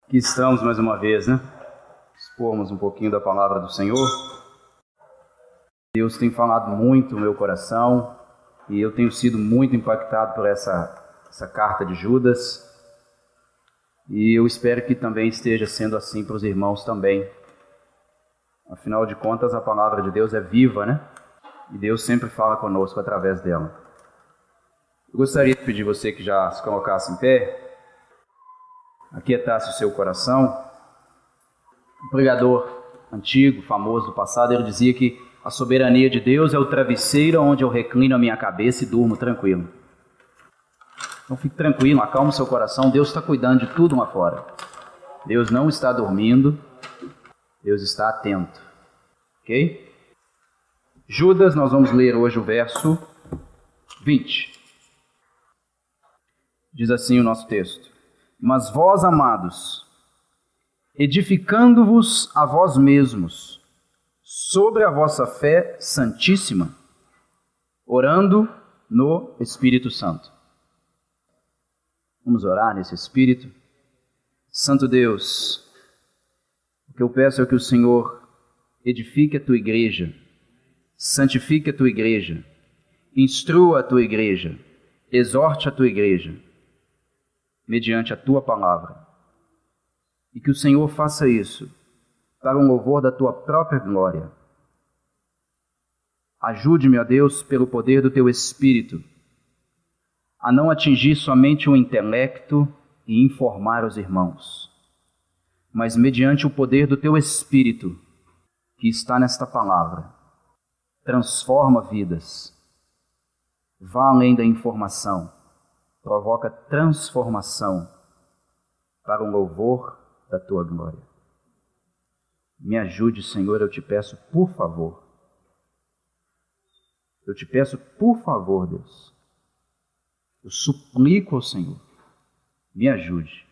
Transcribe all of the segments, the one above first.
Aqui estamos mais uma vez, né? Expormos um pouquinho da palavra do Senhor. Deus tem falado muito no meu coração e eu tenho sido muito impactado por essa carta de Judas. E eu espero que também esteja sendo assim para os irmãos também. Afinal de contas, a palavra de Deus é viva, né? E Deus sempre fala conosco através dela. Eu gostaria de pedir a você que já se colocasse em pé, aquietasse o seu coração. Um pregador antigo, famoso do passado, ele dizia que a soberania de Deus é o travesseiro onde eu reclino a minha cabeça e durmo tranquilo. Então fique tranquilo, acalme o seu coração, Deus está cuidando de tudo lá fora. Deus não está dormindo, Deus está atento. Ok? Judas, nós vamos ler hoje o verso 20. Diz assim o nosso texto: Mas vós, amados, edificando-vos a vós mesmos sobre a vossa fé santíssima, orando no Espírito Santo. Vamos orar nesse Espírito. Santo Deus, o que eu peço é que o Senhor edifique a tua igreja, santifique a tua igreja, instrua a tua igreja, exorte a tua igreja, mediante a tua palavra. E que o Senhor faça isso para um louvor da tua própria glória. Ajude-me, ó Deus, pelo poder do teu Espírito, a não atingir somente o intelecto e informar os irmãos, mas mediante o poder do teu Espírito, que está nesta palavra, transforma vidas, vá além da informação, provoca transformação para o louvor da tua glória. Me ajude, Senhor, eu te peço, por favor. Eu te peço, por favor, Deus. Eu suplico ao Senhor, me ajude.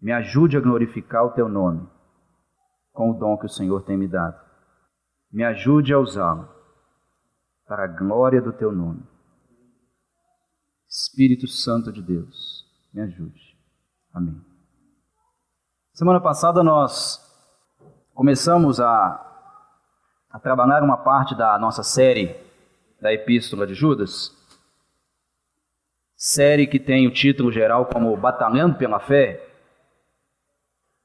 Me ajude a glorificar o teu nome com o dom que o Senhor tem me dado. Me ajude a usá-lo para a glória do teu nome. Espírito Santo de Deus, me ajude. Amém. Semana passada nós começamos a trabalhar uma parte da nossa série da Epístola de Judas, série que tem o título geral como Batalhando pela Fé.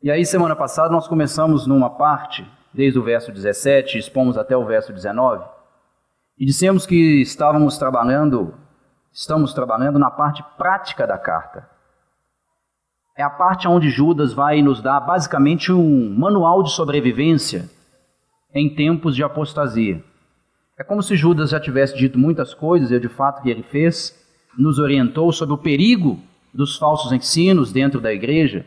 E aí semana passada nós começamos numa parte, desde o verso 17, expomos até o verso 19, e dissemos que estamos trabalhando na parte prática da carta. É a parte onde Judas vai nos dar basicamente um manual de sobrevivência em tempos de apostasia. É como se Judas já tivesse dito muitas coisas, e de fato que ele fez, nos orientou sobre o perigo dos falsos ensinos dentro da igreja.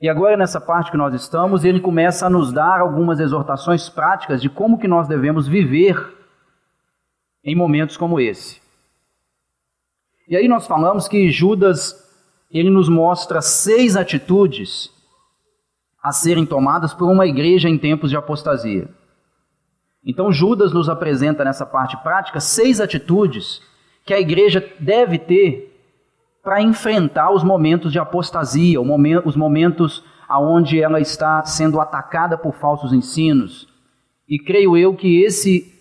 E agora nessa parte que nós estamos, ele começa a nos dar algumas exortações práticas de como que nós devemos viver em momentos como esse. E aí nós falamos que Judas, ele nos mostra 6 atitudes a serem tomadas por uma igreja em tempos de apostasia. Então Judas nos apresenta nessa parte prática 6 atitudes que a igreja deve ter para enfrentar os momentos de apostasia, os momentos onde ela está sendo atacada por falsos ensinos. E creio eu que esse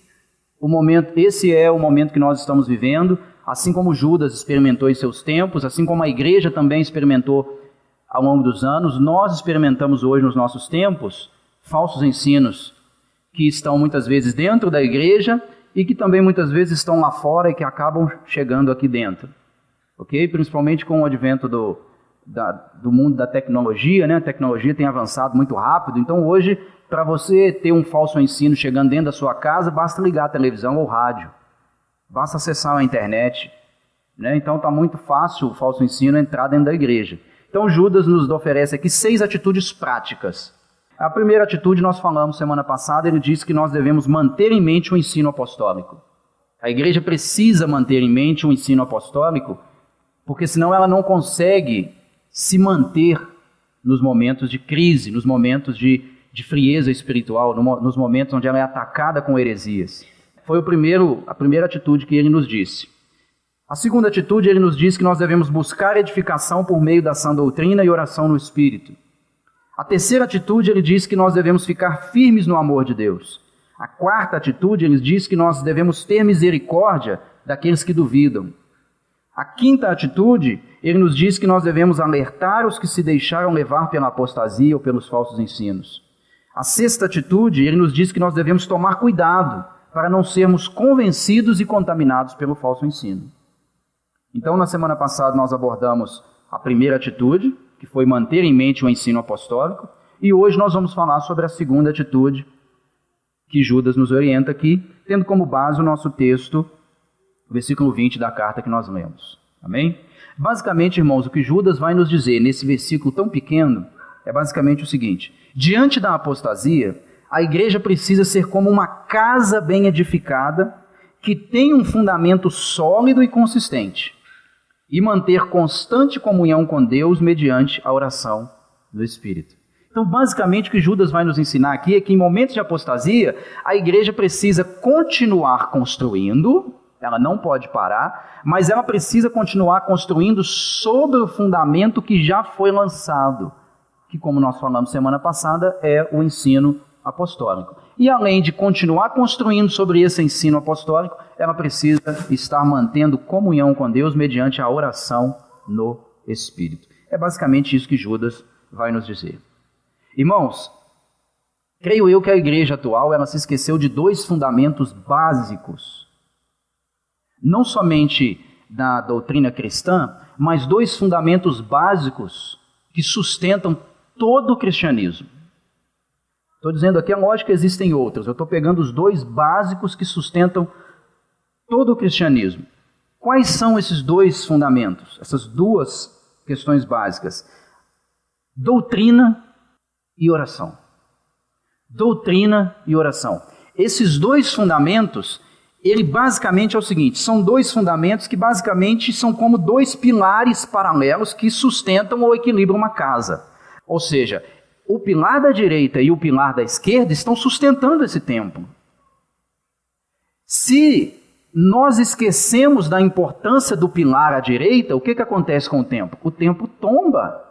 é o momento que nós estamos vivendo. Assim como Judas experimentou em seus tempos, assim como a igreja também experimentou ao longo dos anos, nós experimentamos hoje nos nossos tempos falsos ensinos que estão muitas vezes dentro da igreja e que também muitas vezes estão lá fora e que acabam chegando aqui dentro. Ok? Principalmente com o advento do mundo da tecnologia, né? A tecnologia tem avançado muito rápido, então hoje, para você ter um falso ensino chegando dentro da sua casa, basta ligar a televisão ou rádio. Basta acessar a internet, né? Então está muito fácil o falso ensino entrar dentro da igreja. Então Judas nos oferece aqui 6 atitudes práticas. A primeira atitude nós falamos semana passada, ele diz que nós devemos manter em mente o ensino apostólico. A igreja precisa manter em mente o ensino apostólico, porque senão ela não consegue se manter nos momentos de crise, nos momentos de frieza espiritual, nos momentos onde ela é atacada com heresias. Foi a primeira atitude que ele nos disse. A segunda atitude, ele nos diz que nós devemos buscar edificação por meio da sã doutrina e oração no Espírito. A terceira atitude, ele diz que nós devemos ficar firmes no amor de Deus. A quarta atitude, ele diz que nós devemos ter misericórdia daqueles que duvidam. A quinta atitude, ele nos diz que nós devemos alertar os que se deixaram levar pela apostasia ou pelos falsos ensinos. A sexta atitude, ele nos diz que nós devemos tomar cuidado para não sermos convencidos e contaminados pelo falso ensino. Então, na semana passada, nós abordamos a primeira atitude, que foi manter em mente o ensino apostólico, e hoje nós vamos falar sobre a segunda atitude, que Judas nos orienta aqui, tendo como base o nosso texto, o versículo 20 da carta que nós lemos. Amém? Basicamente, irmãos, o que Judas vai nos dizer nesse versículo tão pequeno é basicamente o seguinte: diante da apostasia, a igreja precisa ser como uma casa bem edificada, que tem um fundamento sólido e consistente, e manter constante comunhão com Deus mediante a oração do Espírito. Então, basicamente, o que Judas vai nos ensinar aqui é que em momentos de apostasia, a igreja precisa continuar construindo, ela não pode parar, mas ela precisa continuar construindo sobre o fundamento que já foi lançado, que, como nós falamos semana passada, é o ensino apostólico. E além de continuar construindo sobre esse ensino apostólico, ela precisa estar mantendo comunhão com Deus mediante a oração no Espírito. É basicamente isso que Judas vai nos dizer. Irmãos, creio eu que a igreja atual ela se esqueceu de dois fundamentos básicos, não somente da doutrina cristã, mas dois fundamentos básicos que sustentam todo o cristianismo. Estou dizendo aqui, é lógico que existem outros, eu estou pegando os dois básicos que sustentam todo o cristianismo. Quais são esses dois fundamentos, essas duas questões básicas? Doutrina e oração. Doutrina e oração. Esses dois fundamentos, ele basicamente é o seguinte, são dois fundamentos que basicamente são como dois pilares paralelos que sustentam ou equilibram uma casa. Ou seja, o pilar da direita e o pilar da esquerda estão sustentando esse templo. Se nós esquecemos da importância do pilar à direita, o que acontece com o templo? O templo tomba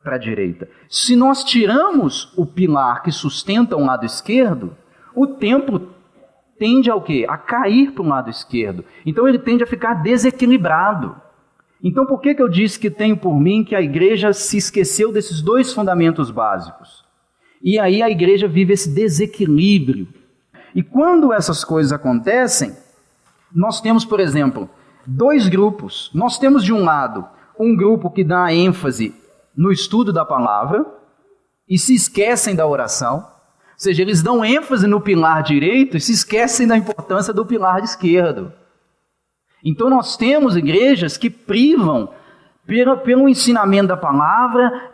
para a direita. Se nós tiramos o pilar que sustenta o lado esquerdo, o templo tende ao quê? A cair para o lado esquerdo. Então ele tende a ficar desequilibrado. Então por que eu disse que tenho por mim que a igreja se esqueceu desses dois fundamentos básicos? E aí a igreja vive esse desequilíbrio. E quando essas coisas acontecem, nós temos, por exemplo, dois grupos. Nós temos de um lado um grupo que dá ênfase no estudo da palavra e se esquecem da oração. Ou seja, eles dão ênfase no pilar direito e se esquecem da importância do pilar esquerdo. Então nós temos igrejas que privam pelo ensinamento da palavra,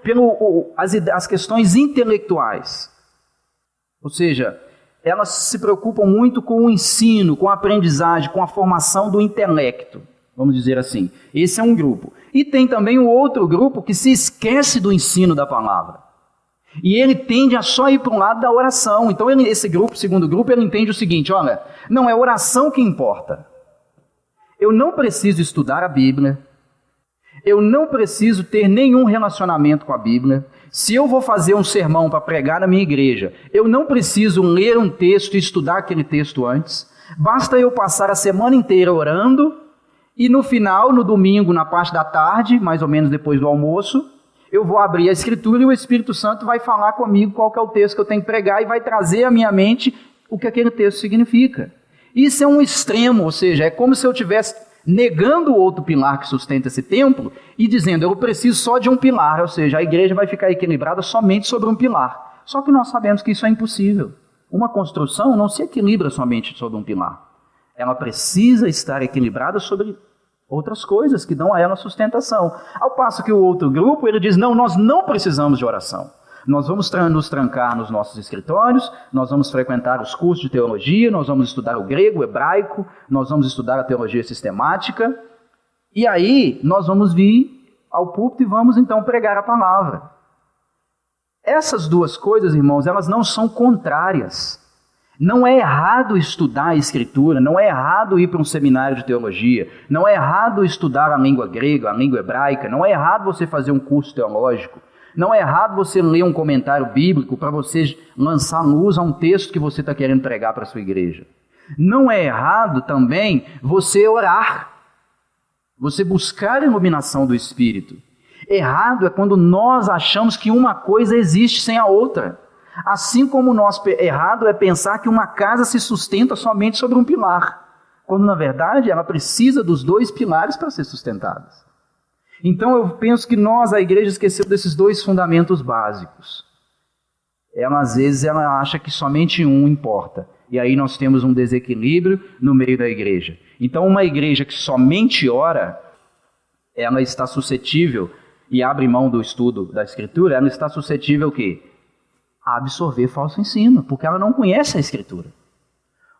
as questões intelectuais. Ou seja, elas se preocupam muito com o ensino, com a aprendizagem, com a formação do intelecto, vamos dizer assim. Esse é um grupo. E tem também um outro grupo que se esquece do ensino da palavra. E ele tende a só ir para um lado da oração. Então esse grupo, segundo grupo, ele entende o seguinte, olha, não é oração que importa. Eu não preciso estudar a Bíblia, eu não preciso ter nenhum relacionamento com a Bíblia. Se eu vou fazer um sermão para pregar na minha igreja, eu não preciso ler um texto e estudar aquele texto antes. Basta eu passar a semana inteira orando e no final, no domingo, na parte da tarde, mais ou menos depois do almoço, eu vou abrir a Escritura e o Espírito Santo vai falar comigo qual que é o texto que eu tenho que pregar e vai trazer à minha mente o que aquele texto significa. Isso é um extremo, ou seja, é como se eu estivesse negando o outro pilar que sustenta esse templo e dizendo, eu preciso só de um pilar, ou seja, a igreja vai ficar equilibrada somente sobre um pilar. Só que nós sabemos que isso é impossível. Uma construção não se equilibra somente sobre um pilar. Ela precisa estar equilibrada sobre outras coisas que dão a ela sustentação. Ao passo que o outro grupo, ele diz, não, nós não precisamos de oração. Nós vamos nos trancar nos nossos escritórios, nós vamos frequentar os cursos de teologia, nós vamos estudar o grego, o hebraico, nós vamos estudar a teologia sistemática, e aí nós vamos vir ao púlpito e vamos então pregar a palavra. Essas duas coisas, irmãos, elas não são contrárias. Não é errado estudar a Escritura, não é errado ir para um seminário de teologia, não é errado estudar a língua grega, a língua hebraica, não é errado você fazer um curso teológico, não é errado você ler um comentário bíblico para você lançar luz a um texto que você está querendo pregar para a sua igreja. Não é errado também você orar, você buscar a iluminação do Espírito. Errado é quando nós achamos que uma coisa existe sem a outra. Assim como errado é pensar que uma casa se sustenta somente sobre um pilar, quando na verdade ela precisa dos dois pilares para ser sustentada. Então eu penso que a igreja, esqueceu desses dois fundamentos básicos. Às vezes ela acha que somente um importa, e aí nós temos um desequilíbrio no meio da igreja. Então uma igreja que somente ora, ela está suscetível, e abre mão do estudo da Escritura, ela está suscetível o quê? A absorver falso ensino, porque ela não conhece a Escritura.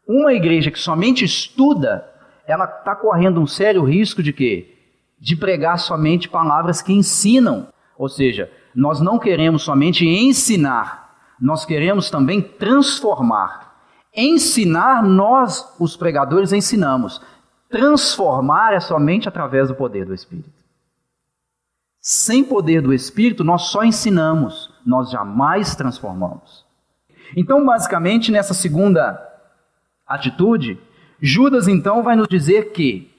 Uma igreja que somente estuda, ela está correndo um sério risco de quê? De pregar somente palavras que ensinam. Ou seja, nós não queremos somente ensinar, nós queremos também transformar. Ensinar, nós, os pregadores, ensinamos. Transformar é somente através do poder do Espírito. Sem poder do Espírito, nós só ensinamos, nós jamais transformamos. Então, basicamente, nessa segunda atitude, Judas então vai nos dizer que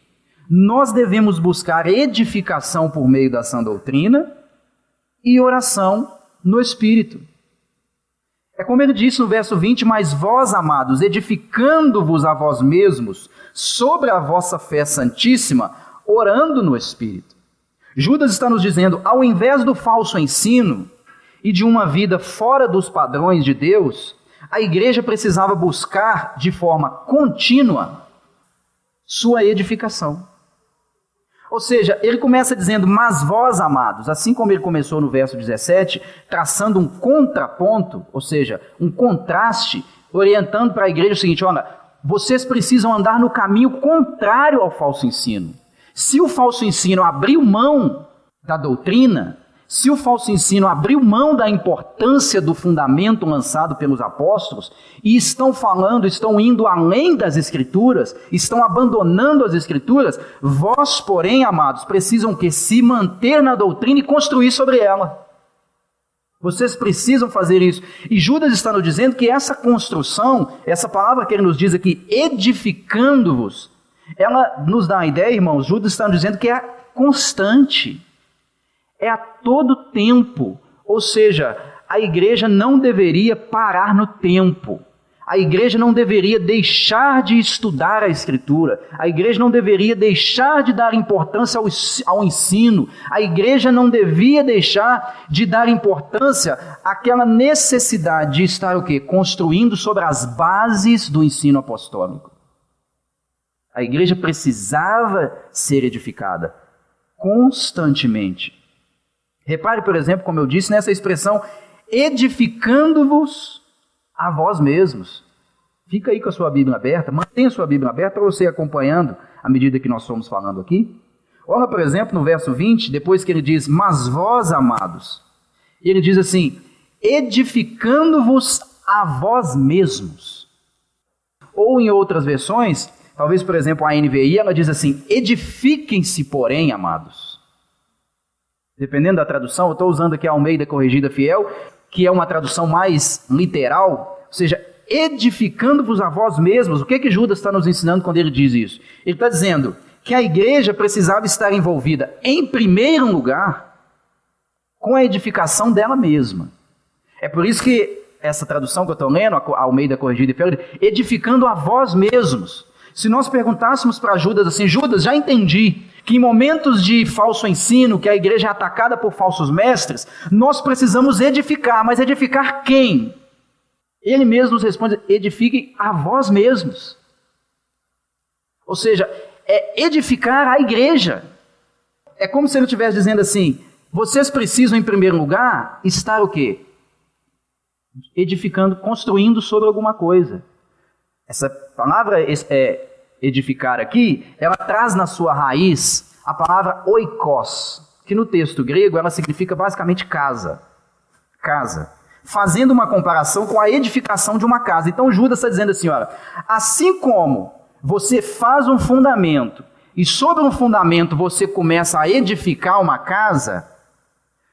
nós devemos buscar edificação por meio da sã doutrina e oração no Espírito. É como ele disse no verso 20, mas vós, amados, edificando-vos a vós mesmos sobre a vossa fé santíssima, orando no Espírito. Judas está nos dizendo, ao invés do falso ensino e de uma vida fora dos padrões de Deus, a igreja precisava buscar de forma contínua sua edificação. Ou seja, ele começa dizendo, mas vós, amados, assim como ele começou no verso 17, traçando um contraponto, ou seja, um contraste, orientando para a igreja o seguinte, olha, vocês precisam andar no caminho contrário ao falso ensino. Se o falso ensino abriu mão da doutrina, se o falso ensino abriu mão da importância do fundamento lançado pelos apóstolos, e estão indo além das Escrituras, estão abandonando as Escrituras, vós, porém, amados, precisam que se manter na doutrina e construir sobre ela. Vocês precisam fazer isso. E Judas está nos dizendo que essa construção, essa palavra que ele nos diz aqui, edificando-vos, ela nos dá a ideia, irmãos, Judas está nos dizendo que é constante, é a todo tempo, ou seja, a igreja não deveria parar no tempo, a igreja não deveria deixar de estudar a Escritura, a igreja não deveria deixar de dar importância ao ensino, a igreja não devia deixar de dar importância àquela necessidade de estar o quê? Construindo sobre as bases do ensino apostólico. A igreja precisava ser edificada constantemente. Repare, por exemplo, como eu disse, nessa expressão, edificando-vos a vós mesmos. Fica aí com a sua Bíblia aberta, mantenha a sua Bíblia aberta para você ir acompanhando à medida que nós estamos falando aqui. Olha, por exemplo, no verso 20, depois que ele diz, mas vós, amados, ele diz assim, edificando-vos a vós mesmos. Ou em outras versões, talvez, por exemplo, a NVI, ela diz assim, edifiquem-se, porém, amados. Dependendo da tradução, eu estou usando aqui a Almeida Corrigida Fiel, que é uma tradução mais literal, ou seja, edificando-vos a vós mesmos. O que Judas está nos ensinando quando ele diz isso? Ele está dizendo que a igreja precisava estar envolvida, em primeiro lugar, com a edificação dela mesma. É por isso que essa tradução que eu estou lendo, a Almeida Corrigida Fiel, edificando a vós mesmos. Se nós perguntássemos para Judas assim, Judas, já entendi que em momentos de falso ensino, que a igreja é atacada por falsos mestres, nós precisamos edificar, mas edificar quem? Ele mesmo nos responde, edifiquem a vós mesmos. Ou seja, é edificar a igreja. É como se ele estivesse dizendo assim, vocês precisam em primeiro lugar estar o quê? Edificando, construindo sobre alguma coisa. Essa palavra edificar aqui, ela traz na sua raiz a palavra oikos, que no texto grego ela significa basicamente casa. Casa. fazendo uma comparação com a edificação de uma casa. Então Judas está dizendo assim, olha, assim como você faz um fundamento e sobre um fundamento você começa a edificar uma casa,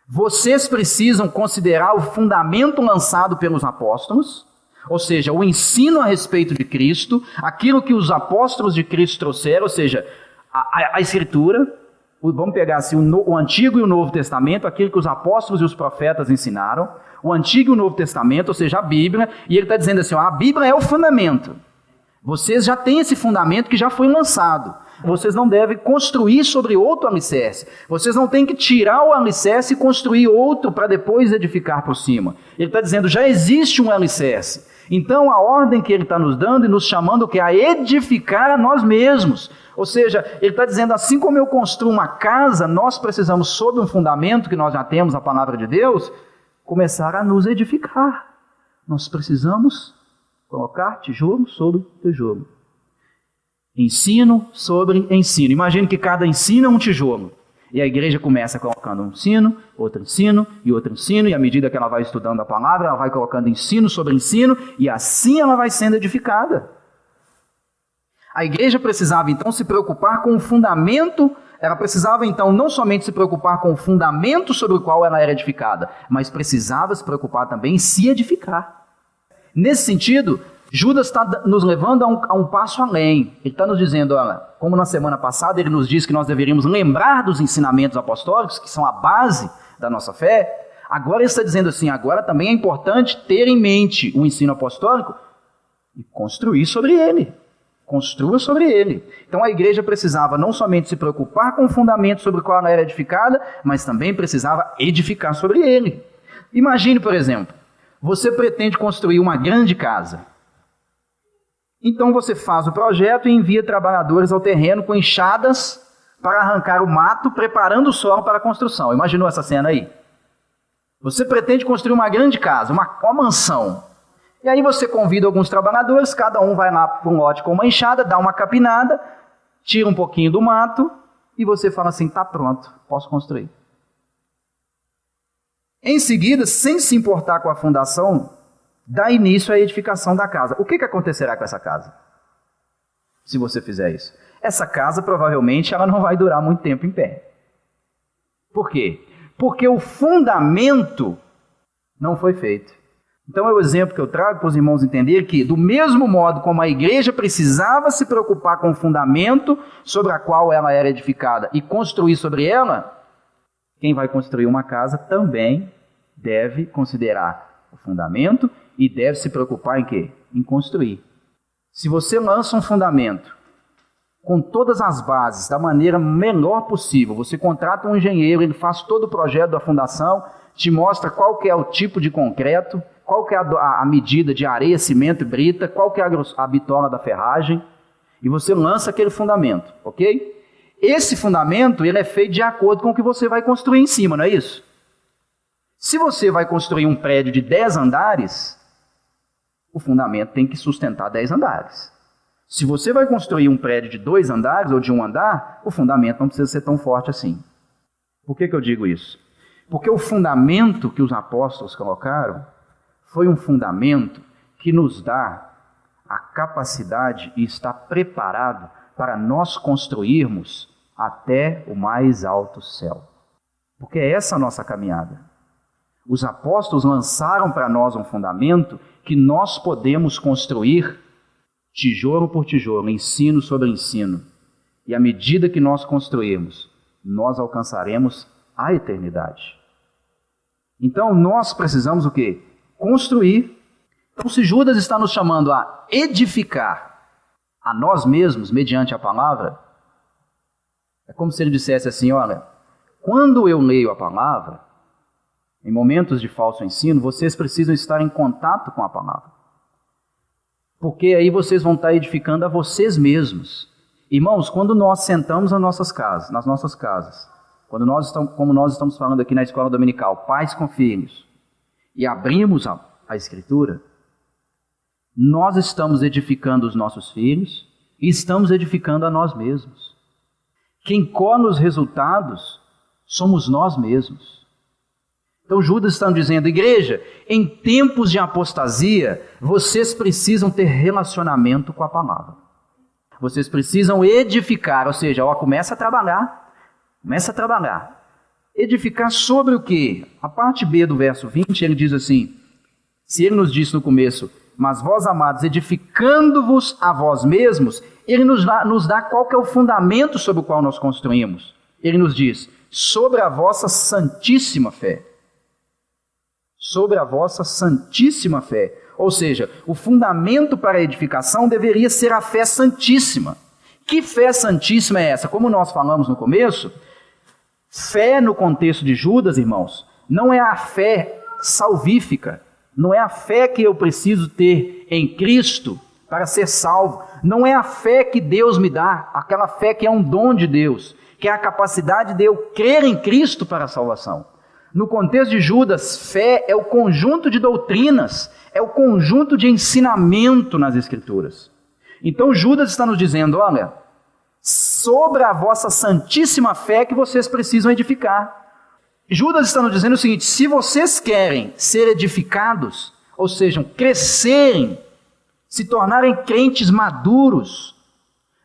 vocês precisam considerar o fundamento lançado pelos apóstolos, ou seja, o ensino a respeito de Cristo, aquilo que os apóstolos de Cristo trouxeram, ou seja, a Escritura. Vamos pegar assim, o Antigo e o Novo Testamento, aquilo que os apóstolos e os profetas ensinaram, o Antigo e o Novo Testamento, ou seja, a Bíblia, e ele está dizendo assim, ó, a Bíblia é o fundamento. Vocês já têm esse fundamento que já foi lançado. Vocês não devem construir sobre outro alicerce. Vocês não têm que tirar o alicerce e construir outro para depois edificar por cima. Ele está dizendo, já existe um alicerce. Então a ordem que ele está nos dando e nos chamando que é a edificar a nós mesmos. Ou seja, ele está dizendo, assim como eu construo uma casa, nós precisamos, sob um fundamento que nós já temos, a palavra de Deus, começar a nos edificar. Nós precisamos colocar tijolo sobre tijolo. Ensino sobre ensino. Imagine que cada ensino é um tijolo. E a igreja começa colocando um ensino, outro ensino, e à medida que ela vai estudando a palavra, ela vai colocando ensino sobre ensino, e assim ela vai sendo edificada. A igreja precisava então se preocupar com o fundamento, ela precisava então não somente se preocupar com o fundamento sobre o qual ela era edificada, mas precisava se preocupar também em se edificar. Nesse sentido, Judas está nos levando a um passo além. Ele está nos dizendo, olha, como na semana passada ele nos disse que nós deveríamos lembrar dos ensinamentos apostólicos, que são a base da nossa fé, agora ele está dizendo assim, agora também é importante ter em mente o ensino apostólico e construir sobre ele. Construa sobre ele. Então a igreja precisava não somente se preocupar com o fundamento sobre o qual ela era edificada, mas também precisava edificar sobre ele. Imagine, por exemplo, você pretende construir uma grande casa. Então você faz o projeto e envia trabalhadores ao terreno com enxadas para arrancar o mato, preparando o solo para a construção. Imaginou essa cena aí? Você pretende construir uma grande casa, uma mansão. E aí você convida alguns trabalhadores, cada um vai lá para um lote com uma enxada, dá uma capinada, tira um pouquinho do mato e você fala assim, está pronto, posso construir. Em seguida, sem se importar com a fundação, dá início à edificação da casa. O que acontecerá com essa casa? Se você fizer isso. Essa casa provavelmente ela não vai durar muito tempo em pé. Por quê? Porque o fundamento não foi feito. Então é o exemplo que eu trago para os irmãos entenderem que, do mesmo modo como a igreja precisava se preocupar com o fundamento sobre a qual ela era edificada e construir sobre ela, quem vai construir uma casa também deve considerar o fundamento e deve se preocupar em quê? Em construir. Se você lança um fundamento com todas as bases da maneira melhor possível, você contrata um engenheiro, ele faz todo o projeto da fundação, te mostra qual que é o tipo de concreto, qual que é a medida de areia, cimento e brita, qual que é a bitola da ferragem, e você lança aquele fundamento, ok? Esse fundamento ele é feito de acordo com o que você vai construir em cima, não é isso? Se você vai construir um prédio de 10 andares, o fundamento tem que sustentar 10 andares. Se você vai construir um prédio de 2 andares ou de 1 andar, o fundamento não precisa ser tão forte assim. Por que eu digo isso? Porque o fundamento que os apóstolos colocaram foi um fundamento que nos dá a capacidade e está preparado para nós construirmos até o mais alto céu. Porque é essa a nossa caminhada. Os apóstolos lançaram para nós um fundamento que nós podemos construir tijolo por tijolo, ensino sobre ensino. E à medida que nós construirmos, nós alcançaremos a eternidade. Então nós precisamos o quê? Construir. Então se Judas está nos chamando a edificar a nós mesmos mediante a palavra, é como se ele dissesse assim, olha, quando eu leio a palavra, em momentos de falso ensino, vocês precisam estar em contato com a palavra. Porque aí vocês vão estar edificando a vocês mesmos. Irmãos, quando nós sentamos nas nossas casas, como nós estamos falando aqui na escola dominical, pais com filhos, e abrimos a Escritura, nós estamos edificando os nossos filhos e estamos edificando a nós mesmos. Quem colhe os resultados somos nós mesmos. Então Judas está dizendo, igreja, em tempos de apostasia, vocês precisam ter relacionamento com a palavra. Vocês precisam edificar, ou seja, começa a trabalhar. Edificar sobre o quê? A parte B do verso 20, ele diz assim, se ele nos disse no começo, mas vós, amados, edificando-vos a vós mesmos, ele nos dá qual que é o fundamento sobre o qual nós construímos. Ele nos diz, sobre a vossa santíssima fé. Sobre a vossa santíssima fé. Ou seja, o fundamento para a edificação deveria ser a fé santíssima. Que fé santíssima é essa? Como nós falamos no começo, fé no contexto de Judas, irmãos, não é a fé salvífica, não é a fé que eu preciso ter em Cristo para ser salvo, não é a fé que Deus me dá, aquela fé que é um dom de Deus, que é a capacidade de eu crer em Cristo para a salvação. No contexto de Judas, fé é o conjunto de doutrinas, é o conjunto de ensinamento nas Escrituras. Então Judas está nos dizendo, olha, sobre a vossa santíssima fé que vocês precisam edificar. Judas está nos dizendo o seguinte, se vocês querem ser edificados, ou seja, crescerem, se tornarem crentes maduros,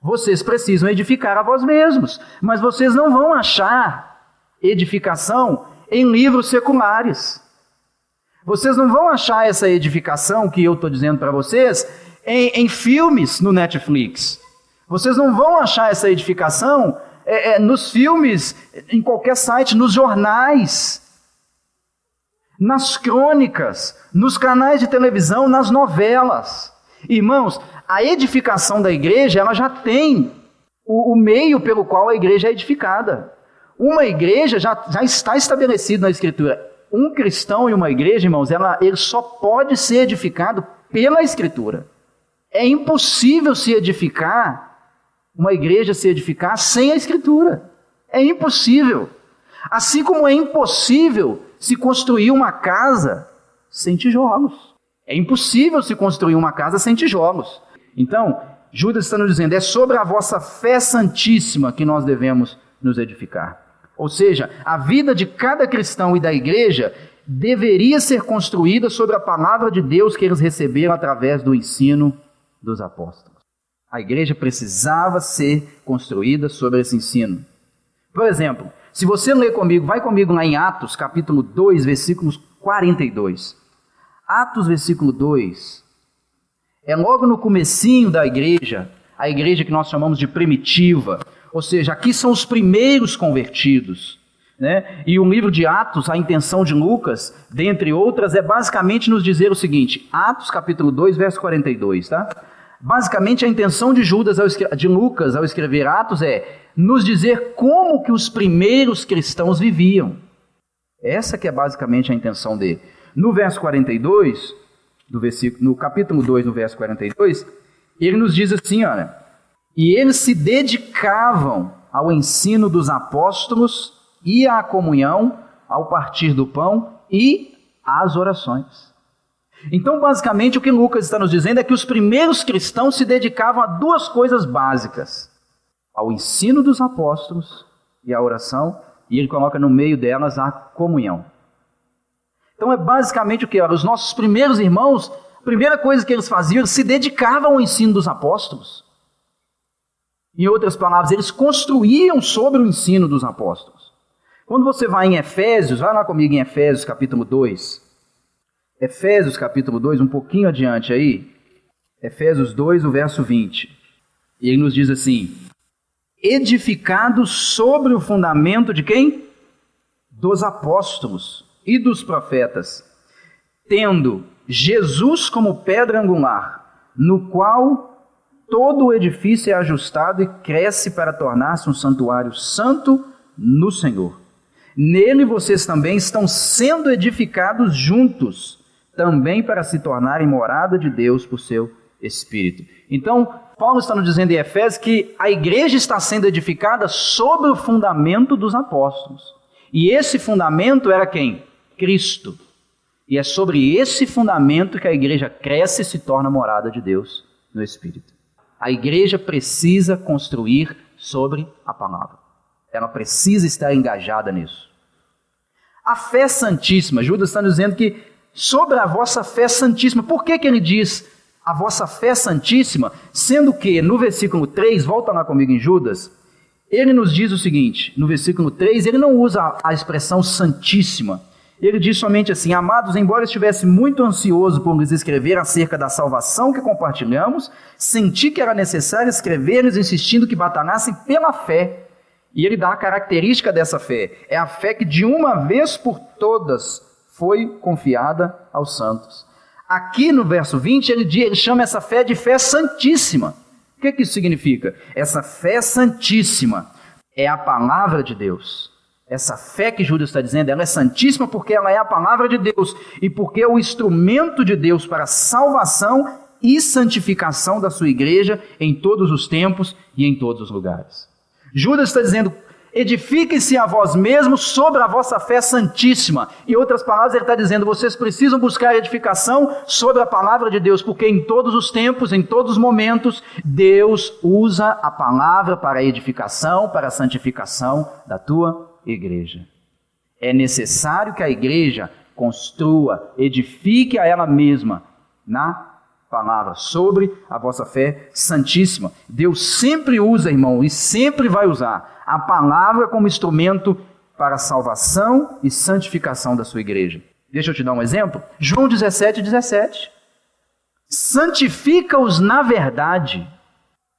vocês precisam edificar a vós mesmos, mas vocês não vão achar edificação em livros seculares. Vocês não vão achar essa edificação que eu estou dizendo para vocês em filmes no Netflix. Vocês não vão achar essa edificação nos filmes, em qualquer site, nos jornais, nas crônicas, nos canais de televisão, nas novelas. Irmãos, a edificação da igreja, ela já tem o meio pelo qual a igreja é edificada. Uma igreja já está estabelecida na Escritura. Um cristão e uma igreja, irmãos, ele só pode ser edificado pela Escritura. É impossível se edificar, uma igreja se edificar sem a Escritura. É impossível. Assim como é impossível se construir uma casa sem tijolos. É impossível se construir uma casa sem tijolos. Então, Judas está nos dizendo, é sobre a vossa fé santíssima que nós devemos nos edificar. Ou seja, a vida de cada cristão e da igreja deveria ser construída sobre a palavra de Deus que eles receberam através do ensino dos apóstolos. A igreja precisava ser construída sobre esse ensino. Por exemplo, se você ler comigo, vai comigo lá em Atos, capítulo 2, versículos 42. Atos, versículo 2, é logo no comecinho da igreja, a igreja que nós chamamos de primitiva, ou seja, aqui são os primeiros convertidos, né? E o livro de Atos, a intenção de Lucas, dentre outras, é basicamente nos dizer o seguinte, Atos capítulo 2, verso 42, tá? Basicamente a intenção de Lucas ao escrever Atos é nos dizer como que os primeiros cristãos viviam. Essa que é basicamente a intenção dele. No verso 42, no capítulo 2, no verso 42, ele nos diz assim, olha, e eles se dedicavam ao ensino dos apóstolos e à comunhão, ao partir do pão e às orações. Então, basicamente, o que Lucas está nos dizendo é que os primeiros cristãos se dedicavam a duas coisas básicas, ao ensino dos apóstolos e à oração, e ele coloca no meio delas a comunhão. Então é basicamente o que? Os nossos primeiros irmãos, a primeira coisa que eles faziam, eles se dedicavam ao ensino dos apóstolos. Em outras palavras, eles construíam sobre o ensino dos apóstolos. Quando você vai em Efésios, vai lá comigo em Efésios capítulo 2. Efésios capítulo 2, um pouquinho adiante aí. Efésios 2, o verso 20. E ele nos diz assim, edificados sobre o fundamento de quem? Dos apóstolos e dos profetas, tendo Jesus como pedra angular, no qual todo o edifício é ajustado e cresce para tornar-se um santuário santo no Senhor. Nele vocês também estão sendo edificados juntos, também para se tornarem morada de Deus por seu Espírito. Então, Paulo está nos dizendo em Efésios que a igreja está sendo edificada sobre o fundamento dos apóstolos. E esse fundamento era quem? Cristo. E é sobre esse fundamento que a igreja cresce e se torna morada de Deus no Espírito. A igreja precisa construir sobre a palavra. Ela precisa estar engajada nisso. A fé santíssima, Judas está dizendo que sobre a vossa fé santíssima. Por que ele diz a vossa fé santíssima? Sendo que no versículo 3, volta lá comigo em Judas, ele nos diz o seguinte, no versículo 3, ele não usa a expressão santíssima. Ele diz somente assim: amados, embora estivesse muito ansioso por lhes escrever acerca da salvação que compartilhamos, senti que era necessário escrever-lhes insistindo que batalhassem pela fé. E ele dá a característica dessa fé. É a fé que de uma vez por todas foi confiada aos santos. Aqui no verso 20, ele chama essa fé de fé santíssima. O que isso significa? Essa fé santíssima é a palavra de Deus. Essa fé que Judas está dizendo, ela é santíssima porque ela é a palavra de Deus e porque é o instrumento de Deus para a salvação e santificação da sua igreja em todos os tempos e em todos os lugares. Judas está dizendo: edifiquem-se a vós mesmos sobre a vossa fé santíssima. Em outras palavras, ele está dizendo: vocês precisam buscar edificação sobre a palavra de Deus, porque em todos os tempos, em todos os momentos, Deus usa a palavra para a edificação, para a santificação da tua igreja. É necessário que a igreja construa, edifique a ela mesma na palavra, sobre a vossa fé santíssima. Deus sempre usa, irmão, e sempre vai usar a palavra como instrumento para a salvação e santificação da sua igreja. Deixa eu te dar um exemplo. João 17:17. Santifica-os na verdade.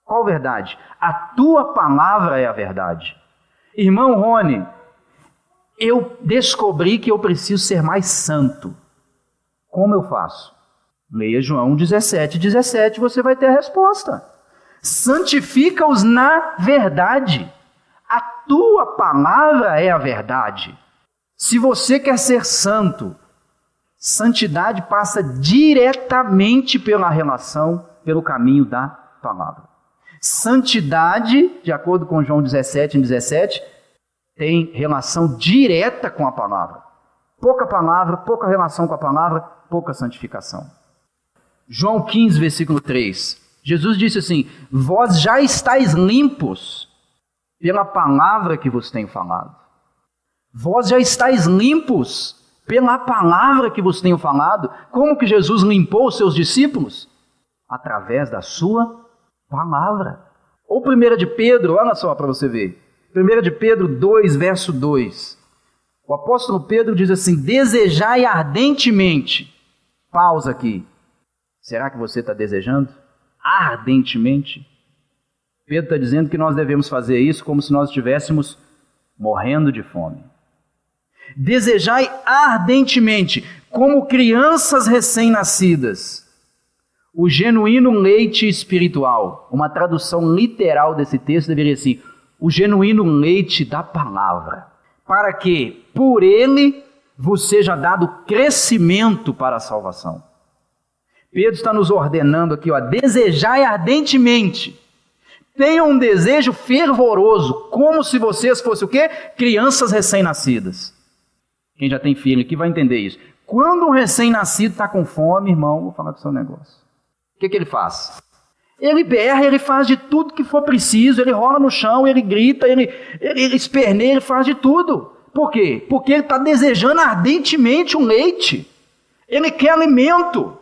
Qual verdade? A tua palavra é a verdade. Irmão Rony, eu descobri que eu preciso ser mais santo. Como eu faço? Leia João 17:17, você vai ter a resposta. Santifica-os na verdade. A tua palavra é a verdade. Se você quer ser santo, santidade passa diretamente pela relação, pelo caminho da palavra. Santidade, de acordo com João 17:17, tem relação direta com a palavra. Pouca relação com a palavra, pouca santificação. João 15, versículo 3. Jesus disse assim: vós já estáis limpos pela palavra que vos tenho falado. Vós já estáis limpos pela palavra que vos tenho falado. Como que Jesus limpou os seus discípulos? Através da sua palavra. Ou 1 de Pedro, olha só para você ver. 1 de Pedro 2, verso 2. O apóstolo Pedro diz assim: desejai ardentemente. Pausa aqui. Será que você está desejando? Ardentemente? Pedro está dizendo que nós devemos fazer isso como se nós estivéssemos morrendo de fome. Desejai ardentemente, como crianças recém-nascidas, o genuíno leite espiritual. Uma tradução literal desse texto deveria ser: o genuíno leite da palavra, para que por ele vos seja dado crescimento para a salvação. Pedro está nos ordenando aqui, desejai ardentemente. Tenham um desejo fervoroso, como se vocês fossem o quê? Crianças recém-nascidas. Quem já tem filho aqui vai entender isso. Quando um recém-nascido está com fome, irmão, vou falar do seu negócio. O que ele faz? Ele berra, ele faz de tudo que for preciso, ele rola no chão, ele grita, ele esperneia, ele faz de tudo. Por quê? Porque ele está desejando ardentemente um leite. Ele quer alimento.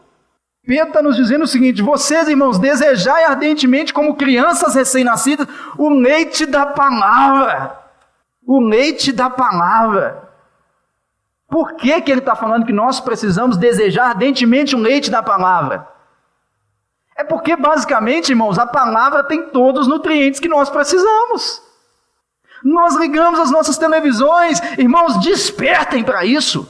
Pedro está nos dizendo o seguinte: vocês, irmãos, desejai ardentemente, como crianças recém-nascidas, o leite da palavra. O leite da palavra. Por que ele está falando que nós precisamos desejar ardentemente um leite da palavra? É porque, basicamente, irmãos, a palavra tem todos os nutrientes que nós precisamos. Nós ligamos as nossas televisões, irmãos, despertem para isso.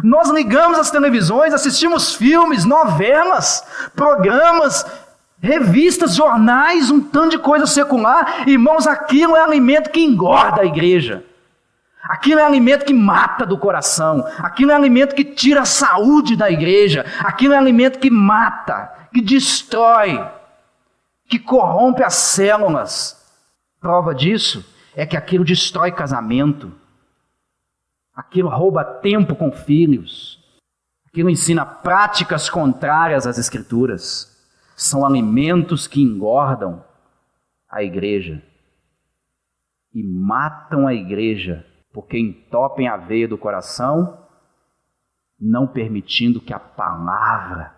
Nós ligamos as televisões, assistimos filmes, novelas, programas, revistas, jornais, um tanto de coisa secular. Irmãos, aquilo é alimento que engorda a igreja. Aquilo é alimento que mata do coração. Aquilo é alimento que tira a saúde da igreja. Aquilo é alimento que mata, que destrói, que corrompe as células. Prova disso é que aquilo destrói casamento. Aquilo rouba tempo com filhos. Aquilo ensina práticas contrárias às Escrituras. São alimentos que engordam a igreja e matam a igreja porque entopem a veia do coração, não permitindo que a palavra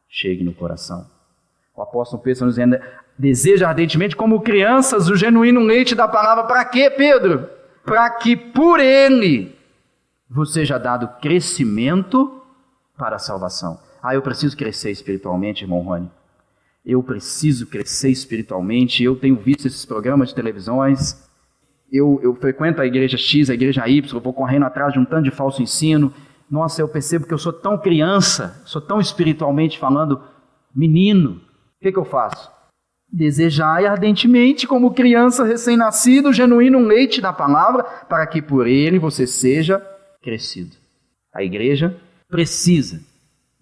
chegue no coração. O apóstolo Pedro está nos dizendo: deseja ardentemente, como crianças, o genuíno leite da palavra. Para quê, Pedro? Para que por ele vos seja dado crescimento para a salvação. Eu preciso crescer espiritualmente, irmão Rony. Eu preciso crescer espiritualmente. Eu tenho visto esses programas de televisões. Eu frequento a igreja X, a igreja Y, eu vou correndo atrás de um tanto de falso ensino. Nossa, eu percebo que eu sou tão criança, sou tão espiritualmente falando menino. O que eu faço? Desejai ardentemente, como criança recém-nascida, o genuíno leite da palavra, para que por ele você seja crescido. A igreja precisa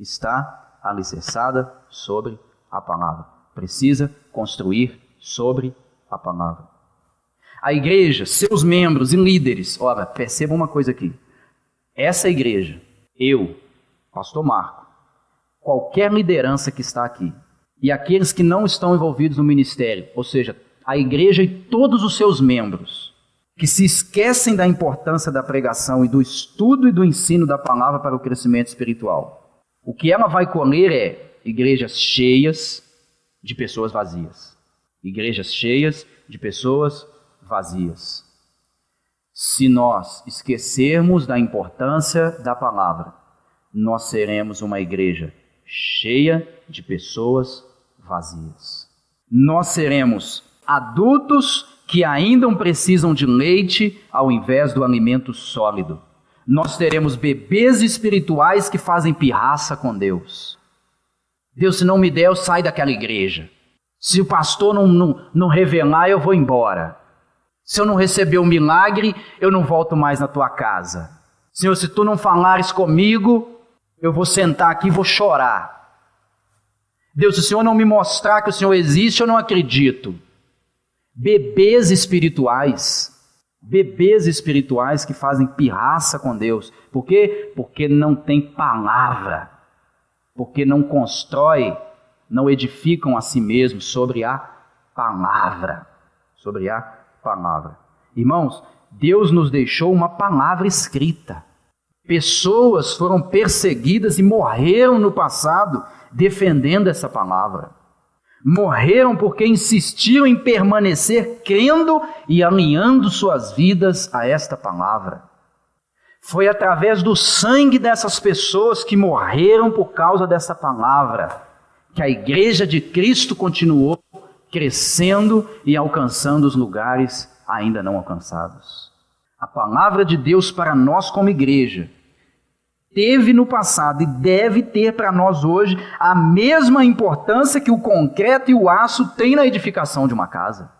estar alicerçada sobre a palavra. Precisa construir sobre a palavra. A igreja, seus membros e líderes, ora, perceba uma coisa aqui. Essa igreja, eu, pastor Marco, qualquer liderança que está aqui, e aqueles que não estão envolvidos no ministério, ou seja, a igreja e todos os seus membros, que se esquecem da importância da pregação e do estudo e do ensino da palavra para o crescimento espiritual, o que ela vai colher é igrejas cheias de pessoas vazias. Igrejas cheias de pessoas vazias. Se nós esquecermos da importância da palavra, nós seremos uma igreja cheia de pessoas vazias. Nós seremos adultos que ainda precisam de leite ao invés do alimento sólido. Nós teremos bebês espirituais que fazem pirraça com Deus. Deus, se não me der, eu saio daquela igreja. Se o pastor não revelar, eu vou embora. Se eu não receber o milagre, eu não volto mais na tua casa. Senhor, se tu não falares comigo, eu vou sentar aqui e vou chorar. Deus, se o Senhor não me mostrar que o Senhor existe, eu não acredito. Bebês espirituais que fazem pirraça com Deus. Por quê? Porque não tem palavra. Porque não constrói, não edificam a si mesmos sobre a palavra. Sobre a palavra. Irmãos, Deus nos deixou uma palavra escrita. Pessoas foram perseguidas e morreram no passado defendendo essa palavra. Morreram porque insistiram em permanecer crendo e alinhando suas vidas a esta palavra. Foi através do sangue dessas pessoas que morreram por causa dessa palavra que a igreja de Cristo continuou crescendo e alcançando os lugares ainda não alcançados. A palavra de Deus para nós como igreja teve no passado e deve ter para nós hoje a mesma importância que o concreto e o aço têm na edificação de uma casa.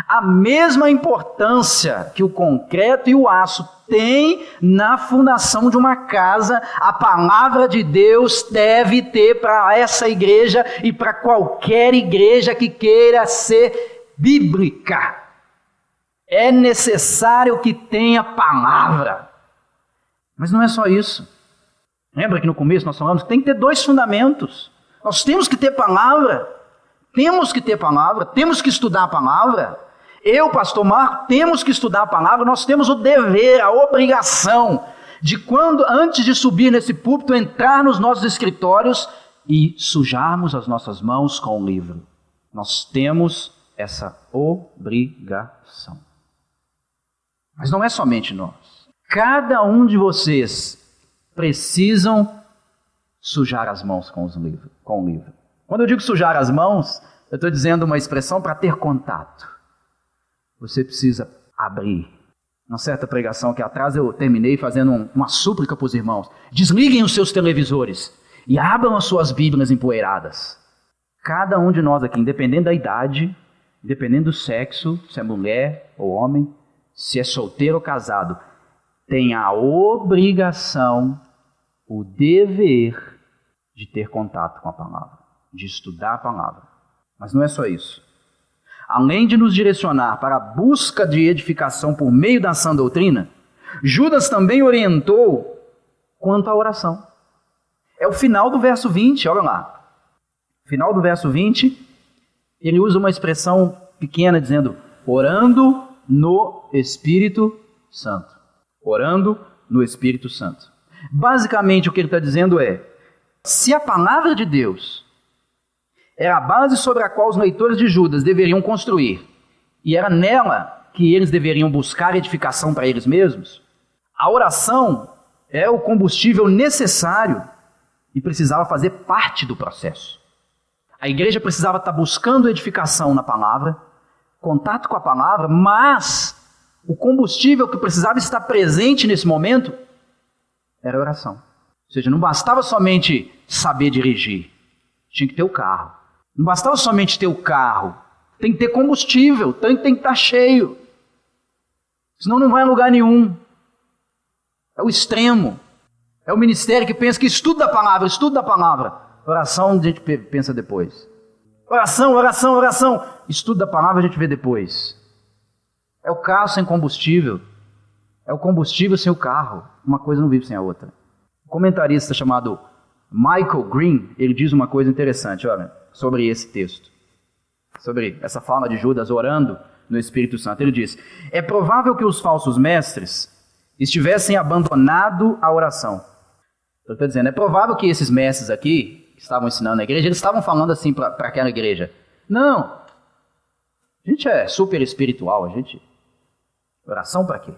A mesma importância que o concreto e o aço têm na fundação de uma casa, a palavra de Deus deve ter para essa igreja e para qualquer igreja que queira ser bíblica. É necessário que tenha palavra. Mas não é só isso. Lembra que no começo nós falamos que tem que ter 2 fundamentos. Nós temos que ter palavra. Temos que ter palavra, temos que estudar a palavra. Eu, pastor Marco, temos que estudar a palavra. Nós temos o dever, a obrigação de quando, antes de subir nesse púlpito, entrar nos nossos escritórios e sujarmos as nossas mãos com o livro. Nós temos essa obrigação. Mas não é somente nós. Cada um de vocês precisam sujar as mãos com o livro. Quando eu digo sujar as mãos, eu estou dizendo uma expressão para ter contato. Você precisa abrir. Uma certa pregação aqui atrás eu terminei fazendo uma súplica para os irmãos. Desliguem os seus televisores e abram as suas bíblias empoeiradas. Cada um de nós aqui, independente da idade, independente do sexo, se é mulher ou homem, se é solteiro ou casado, tem a obrigação, o dever de ter contato com a palavra, de estudar a palavra. Mas não é só isso. Além de nos direcionar para a busca de edificação por meio da sã doutrina, Judas também orientou quanto à oração. É o final do verso 20, olha lá. Final do verso 20, ele usa uma expressão pequena dizendo, orando no Espírito Santo. Orando no Espírito Santo. Basicamente, o que ele está dizendo é, se a palavra de Deus era a base sobre a qual os leitores de Judas deveriam construir, e era nela que eles deveriam buscar edificação para eles mesmos, a oração é o combustível necessário e precisava fazer parte do processo. A igreja precisava estar buscando edificação na palavra, contato com a palavra, mas o combustível que precisava estar presente nesse momento era a oração. Ou seja, não bastava somente saber dirigir, tinha que ter o carro. Não bastava somente ter o carro, tem que ter combustível, tem que estar cheio. Senão não vai a lugar nenhum. É o extremo. É o ministério que pensa que estuda a palavra, estuda a palavra. Oração a gente pensa depois. Oração, oração, oração. Estudo da palavra a gente vê depois. É o carro sem combustível. É o combustível sem o carro. Uma coisa não vive sem a outra. Um comentarista chamado Michael Green, ele diz uma coisa interessante, olha, sobre esse texto. Sobre essa fala de Judas orando no Espírito Santo. Ele diz, é provável que os falsos mestres estivessem abandonado a oração. Eu estou dizendo, é provável que esses mestres aqui, que estavam ensinando a igreja, eles estavam falando assim para aquela igreja. Não, a gente é super espiritual, a gente... Oração para quê?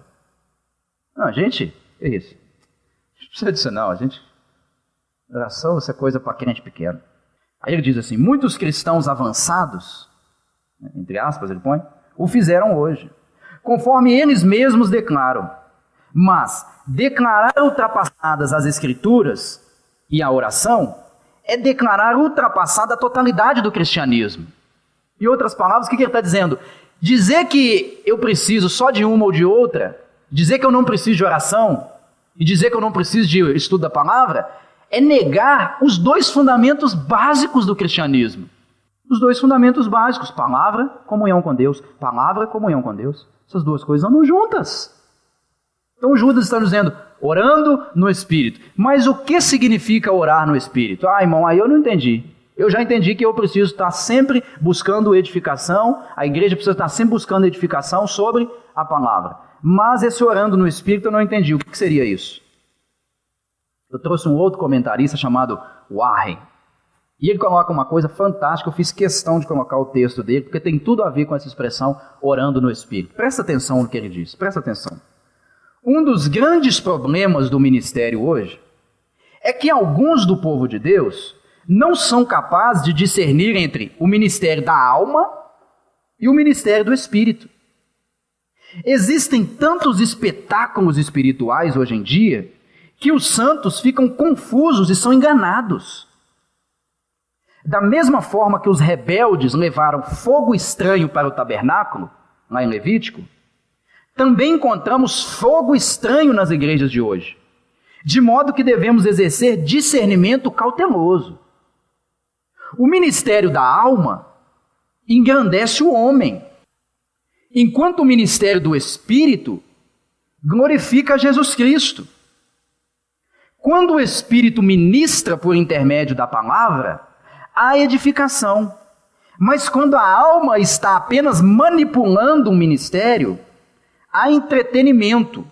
Não, a gente... É isso. A gente não precisa disso não, a gente... Oração, isso é coisa para crente pequeno. Aí ele diz assim, muitos cristãos avançados, entre aspas ele põe, o fizeram hoje, conforme eles mesmos declaram. Mas declarar ultrapassadas as Escrituras e a oração é declarar ultrapassada a totalidade do cristianismo. Em outras palavras, o que ele está dizendo? Dizer que eu preciso só de uma ou de outra, dizer que eu não preciso de oração e dizer que eu não preciso de estudo da palavra, é negar os dois fundamentos básicos do cristianismo. Os dois fundamentos básicos, palavra, comunhão com Deus. Palavra, comunhão com Deus. Essas duas coisas andam juntas. Então Judas está dizendo, orando no Espírito. Mas o que significa orar no Espírito? Ah, irmão, aí eu não entendi. Eu já entendi que eu preciso estar sempre buscando edificação, a igreja precisa estar sempre buscando edificação sobre a palavra. Mas esse orando no Espírito eu não entendi. O que seria isso? Eu trouxe um outro comentarista chamado Warren. E ele coloca uma coisa fantástica, eu fiz questão de colocar o texto dele, porque tem tudo a ver com essa expressão orando no Espírito. Presta atenção no que ele diz, presta atenção. Um dos grandes problemas do ministério hoje é que alguns do povo de Deus não são capazes de discernir entre o ministério da alma e o ministério do Espírito. Existem tantos espetáculos espirituais hoje em dia que os santos ficam confusos e são enganados. Da mesma forma que os rebeldes levaram fogo estranho para o tabernáculo, lá em Levítico, também encontramos fogo estranho nas igrejas de hoje, de modo que devemos exercer discernimento cauteloso. O ministério da alma engrandece o homem, enquanto o ministério do Espírito glorifica Jesus Cristo. Quando o Espírito ministra por intermédio da palavra, há edificação. Mas quando a alma está apenas manipulando um ministério, há entretenimento,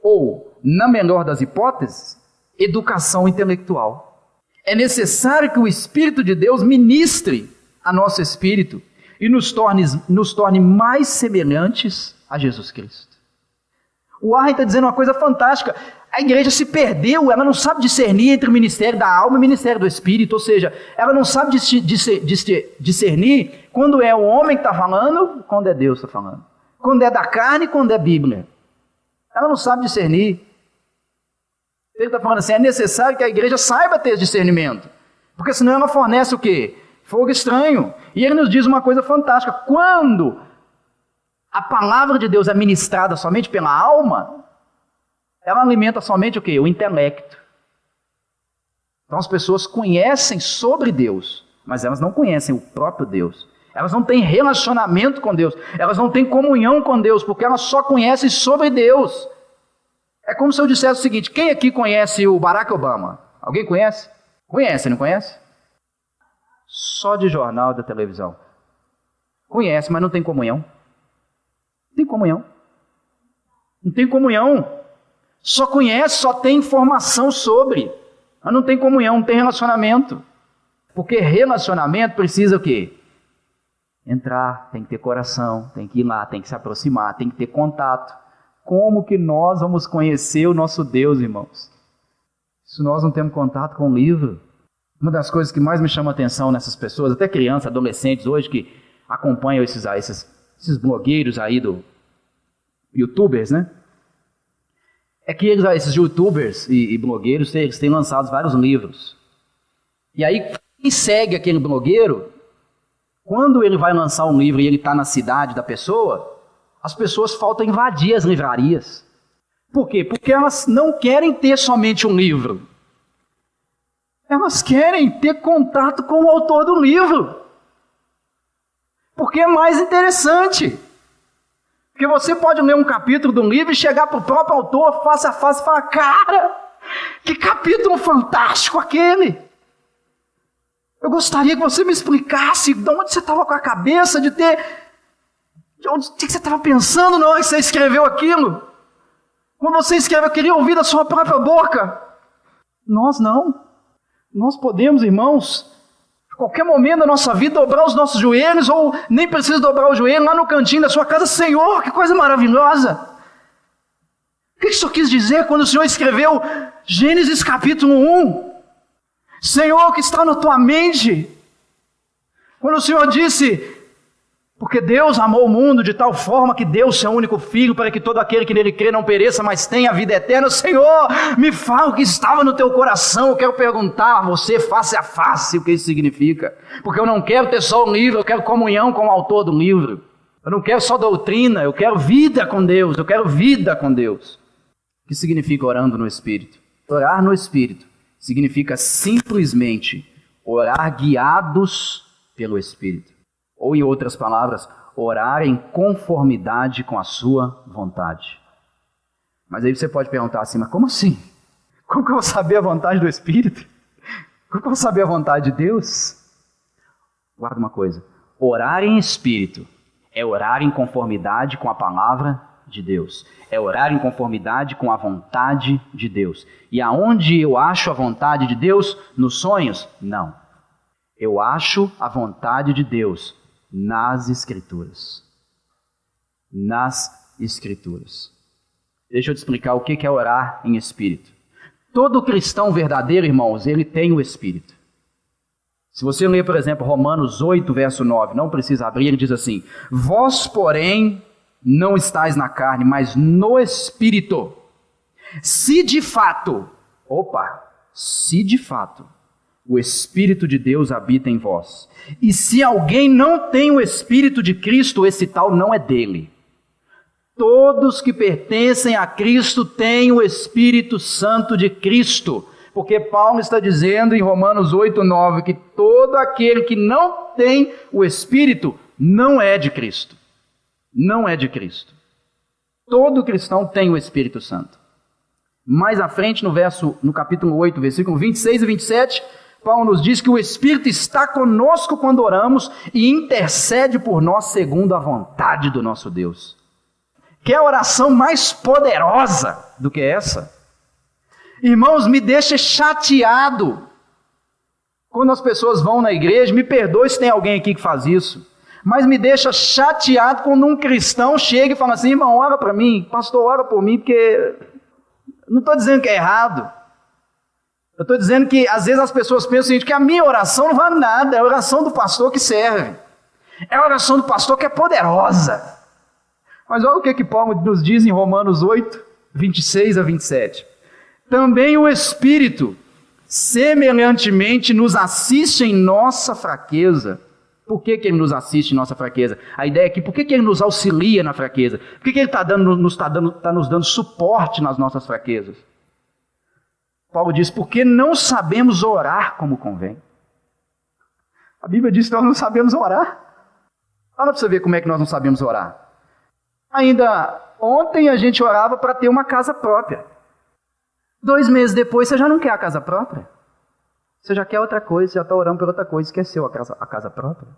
ou, na melhor das hipóteses, educação intelectual. É necessário que o Espírito de Deus ministre a nosso espírito e nos torne mais semelhantes a Jesus Cristo. O Warren está dizendo uma coisa fantástica. A igreja se perdeu, ela não sabe discernir entre o ministério da alma e o ministério do Espírito, ou seja, ela não sabe discernir quando é o homem que está falando, quando é Deus que está falando. Quando é da carne, quando é Bíblia. Ela não sabe discernir. Ele está falando assim, é necessário que a igreja saiba ter discernimento, porque senão ela fornece o quê? Fogo estranho. E ele nos diz uma coisa fantástica, quando a palavra de Deus é ministrada somente pela alma, ela alimenta somente o quê? O intelecto. Então as pessoas conhecem sobre Deus, mas elas não conhecem o próprio Deus. Elas não têm relacionamento com Deus, elas não têm comunhão com Deus, porque elas só conhecem sobre Deus. É como se eu dissesse o seguinte, quem aqui conhece o Barack Obama? Alguém conhece? Conhece, não conhece? Só de jornal da televisão. Conhece, mas não tem comunhão. Tem comunhão. Não tem comunhão. Só conhece, só tem informação sobre. Mas não tem comunhão, não tem relacionamento. Porque relacionamento precisa o quê? Entrar, tem que ter coração, tem que ir lá, tem que se aproximar, tem que ter contato. Como que nós vamos conhecer o nosso Deus, irmãos? Se nós não temos contato com o livro. Uma das coisas que mais me chama a atenção nessas pessoas, até crianças, adolescentes hoje, que acompanham esses blogueiros aí do youtubers, né? É que esses youtubers e blogueiros, eles têm lançado vários livros. E aí, quem segue aquele blogueiro, quando ele vai lançar um livro e ele está na cidade da pessoa, as pessoas faltam invadir as livrarias. Por quê? Porque elas não querem ter somente um livro. Elas querem ter contato com o autor do livro. Porque é mais interessante. Porque você pode ler um capítulo de um livro e chegar para o próprio autor face a face e falar: cara, que capítulo fantástico aquele! Eu gostaria que você me explicasse de onde você estava com a cabeça, o que você estava pensando na hora que você escreveu aquilo. Quando você escreveu, eu queria ouvir da sua própria boca. Nós não. Nós podemos, irmãos, a qualquer momento da nossa vida, dobrar os nossos joelhos, ou nem precisa dobrar o joelho, lá no cantinho da sua casa. Senhor, que coisa maravilhosa! O que isso quis dizer quando o Senhor escreveu Gênesis capítulo 1? Senhor, o que está na tua mente? Quando o Senhor disse: porque Deus amou o mundo de tal forma que deu o seu único Filho, para que todo aquele que nele crê não pereça, mas tenha a vida eterna. Senhor, me fala o que estava no teu coração. Eu quero perguntar a você face a face o que isso significa. Porque eu não quero ter só um livro, eu quero comunhão com o autor do livro. Eu não quero só doutrina, eu quero vida com Deus, eu quero vida com Deus. O que significa orando no Espírito? Orar no Espírito significa simplesmente orar guiados pelo Espírito. Ou, em outras palavras, orar em conformidade com a sua vontade. Mas aí você pode perguntar assim: mas como assim? Como que eu vou saber a vontade do Espírito? Como que eu vou saber a vontade de Deus? Guarda uma coisa: orar em Espírito é orar em conformidade com a palavra de Deus. É orar em conformidade com a vontade de Deus. E aonde eu acho a vontade de Deus? Nos sonhos? Não. Eu acho a vontade de Deus nas Escrituras. Nas Escrituras. Deixa eu te explicar o que é orar em Espírito. Todo cristão verdadeiro, irmãos, ele tem o Espírito. Se você ler, por exemplo, Romanos 8, verso 9, não precisa abrir, ele diz assim: vós, porém, não estáis na carne, mas no Espírito. Se de fato, o Espírito de Deus habita em vós. E se alguém não tem o Espírito de Cristo, esse tal não é dele. Todos que pertencem a Cristo têm o Espírito Santo de Cristo. Porque Paulo está dizendo em Romanos 8, 9, que todo aquele que não tem o Espírito não é de Cristo. Não é de Cristo. Todo cristão tem o Espírito Santo. Mais à frente, no capítulo 8, versículo 26 e 27, Paulo nos diz que o Espírito está conosco quando oramos e intercede por nós segundo a vontade do nosso Deus. Quer oração mais poderosa do que essa? Irmãos, me deixa chateado quando as pessoas vão na igreja. Me perdoe se tem alguém aqui que faz isso, mas me deixa chateado quando um cristão chega e fala assim: irmão, ora para mim, pastor, ora por mim, porque não estou dizendo que é errado. Eu estou dizendo que às vezes as pessoas pensam o seguinte, que a minha oração não vale nada, é a oração do pastor que serve. É a oração do pastor que é poderosa. Mas olha o que Paulo nos diz em Romanos 8, 26 a 27. Também o Espírito, semelhantemente, nos assiste em nossa fraqueza. Por que ele nos assiste em nossa fraqueza? A ideia aqui, por que ele nos auxilia na fraqueza? Por que ele está nos dando suporte nas nossas fraquezas? Paulo diz: porque não sabemos orar como convém. A Bíblia diz que nós não sabemos orar. Olha para você ver como é que nós não sabemos orar. Ainda ontem a gente orava para ter uma casa própria. 2 meses depois você já não quer a casa própria. Você já quer outra coisa, já está orando por outra coisa, esqueceu a casa própria.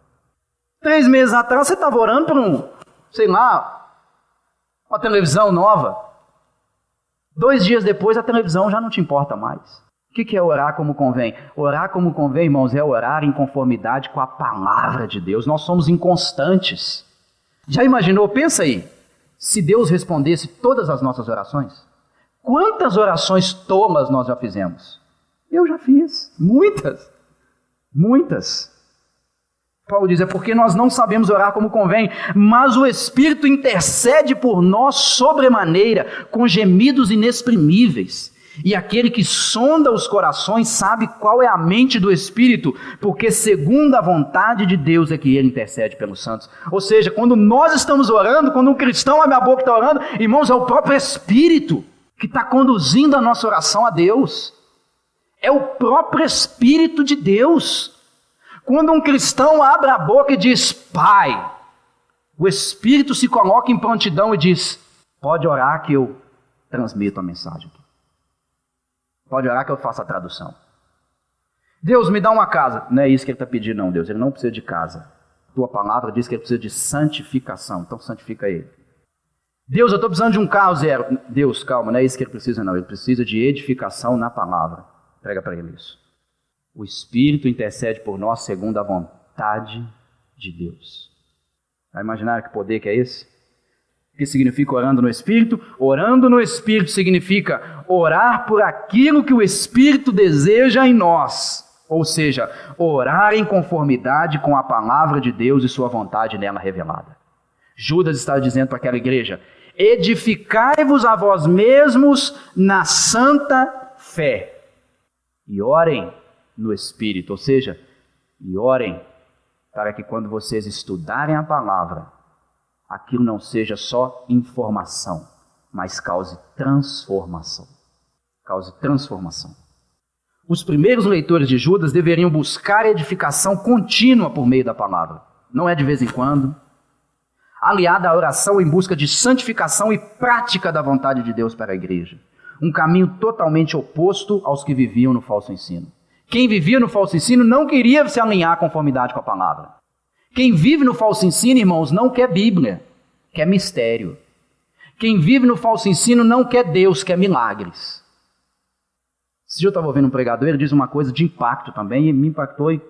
3 meses atrás você estava orando por uma televisão nova. 2 dias depois, a televisão já não te importa mais. O que é orar como convém? Orar como convém, irmãos, é orar em conformidade com a palavra de Deus. Nós somos inconstantes. Já imaginou? Pensa aí. Se Deus respondesse todas as nossas orações, quantas orações tolas nós já fizemos? Eu já fiz. Muitas. Paulo diz, é porque nós não sabemos orar como convém, mas o Espírito intercede por nós sobremaneira, com gemidos inexprimíveis. E aquele que sonda os corações sabe qual é a mente do Espírito, porque segundo a vontade de Deus é que ele intercede pelos santos. Ou seja, quando nós estamos orando, quando um cristão abre a boca e está orando, irmãos, é o próprio Espírito que está conduzindo a nossa oração a Deus. É o próprio Espírito de Deus. Quando um cristão abre a boca e diz, Pai, o Espírito se coloca em prontidão e diz, pode orar que eu transmito a mensagem. Pode orar que eu faça a tradução. Deus, me dá uma casa. Não é isso que ele está pedindo, não, Deus. Ele não precisa de casa. Tua palavra diz que ele precisa de santificação. Então santifica ele. Deus, eu estou precisando de um carro zero. Deus, calma, não é isso que ele precisa, não. Ele precisa de edificação na palavra. Prega para ele isso. O Espírito intercede por nós segundo a vontade de Deus. Vai imaginar que poder que é esse? O que significa orando no Espírito? Orando no Espírito significa orar por aquilo que o Espírito deseja em nós. Ou seja, orar em conformidade com a palavra de Deus e sua vontade nela revelada. Judas está dizendo para aquela igreja, edificai-vos a vós mesmos na santa fé. E orem no Espírito, ou seja, e orem para que quando vocês estudarem a palavra, aquilo não seja só informação, mas cause transformação. Cause transformação. Os primeiros leitores de Judas deveriam buscar edificação contínua por meio da palavra. Não é de vez em quando. Aliada à oração em busca de santificação e prática da vontade de Deus para a igreja. Um caminho totalmente oposto aos que viviam no falso ensino. Quem vivia no falso ensino não queria se alinhar à conformidade com a palavra. Quem vive no falso ensino, irmãos, não quer Bíblia, quer mistério. Quem vive no falso ensino não quer Deus, quer milagres. Esse dia eu estava ouvindo um pregador, ele diz uma coisa de impacto também, e me impactou e